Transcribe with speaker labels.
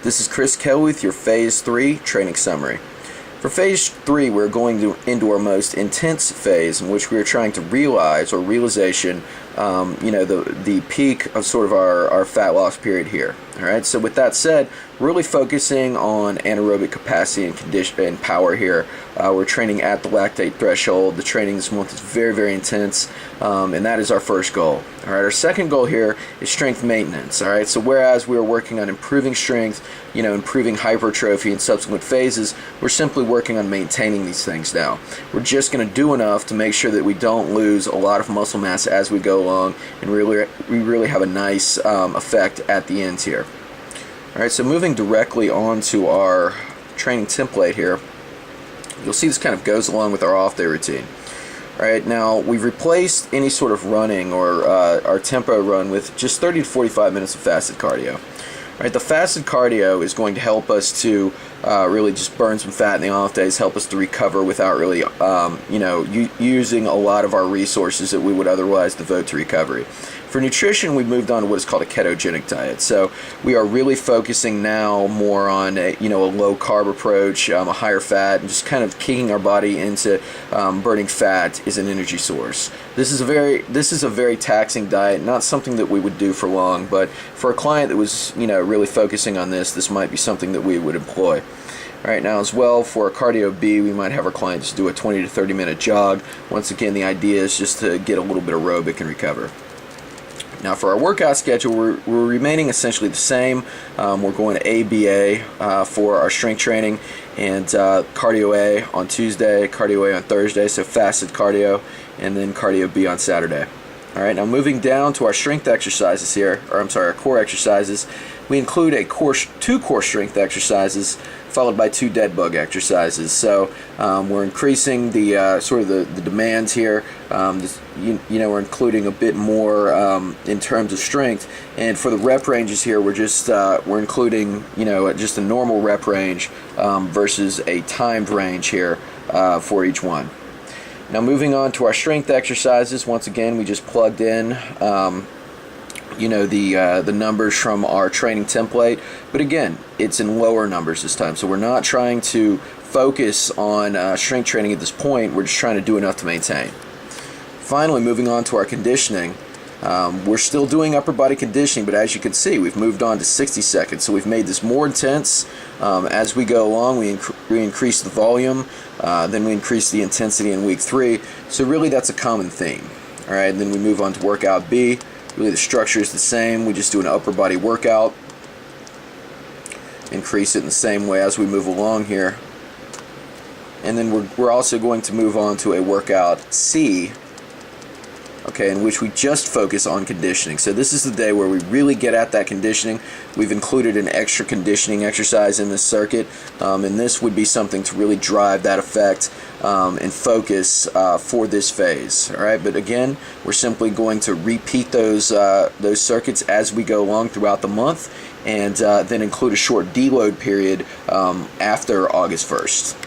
Speaker 1: This is Chris Kelly with your Phase 3 training summary. For Phase 3, we're going into our most intense phase in which we are trying to realize, or realization, the peak of sort of our fat loss period here. All right. So with that said, really focusing on anaerobic capacity and condition and power here. We're training at the lactate threshold. The training this month is very, very intense, and that is our first goal. All right. Our second goal here is strength maintenance. All right. So whereas we are working on improving strength, improving hypertrophy in subsequent phases, we're simply working on maintaining these things now. We're just going to do enough to make sure that we don't lose a lot of muscle mass as we go along, and we really have a nice effect at the end here. All right, so moving directly on to our training template here, you'll see this kind of goes along with our off-day routine. All right, now we've replaced any sort of running or our tempo run with just 30 to 45 minutes of fasted cardio. All right, the fasted cardio is going to help us to really just burn some fat in the off days, help us to recover without really, using a lot of our resources that we would otherwise devote to recovery. For nutrition, we've moved on to what is called a ketogenic diet. So we are really focusing now more on a low carb approach, a higher fat, and just kind of kicking our body into burning fat as an energy source. This is a very taxing diet, not something that we would do for long, but for a client that was really focusing on this might be something that we would employ. All right, now as well for a cardio B, we might have our clients do a 20 to 30 minute jog. Once again, the idea is just to get a little bit aerobic and recover. Now for our workout schedule, we're remaining essentially the same. We're going to ABA for our strength training, and cardio A on Tuesday, cardio A on Thursday, so fasted cardio, and then cardio B on Saturday. All right, now moving down to our strength exercises here, our core exercises, we include two core strength exercises followed by 2 dead bug exercises. So we're increasing the sort of the demands here. We're including a bit more in terms of strength, and for the rep ranges here, we're including just a normal rep range versus a timed range here for each one. Now moving on to our strength exercises, once again we just plugged in the numbers from our training template, but again it's in lower numbers this time, so we're not trying to focus on strength training at this point. We're just trying to do enough to maintain. Finally, moving on to our conditioning, we're still doing upper body conditioning, but as you can see, we've moved on to 60 seconds, so we've made this more intense. As we go along, we increase the volume, then we increase the intensity in week 3, so really that's a common theme. All right, and then we move on to workout B. Really the structure is the same. We just do an upper body workout, increase it in the same way as we move along here, and then we're also going to move on to a workout C, in which we just focus on conditioning. So this is the day where we really get at that conditioning. We've included an extra conditioning exercise in this circuit, and this would be something to really drive that effect and focus for this phase. All right, but again, we're simply going to repeat those circuits as we go along throughout the month, and then include a short deload period after August 1st.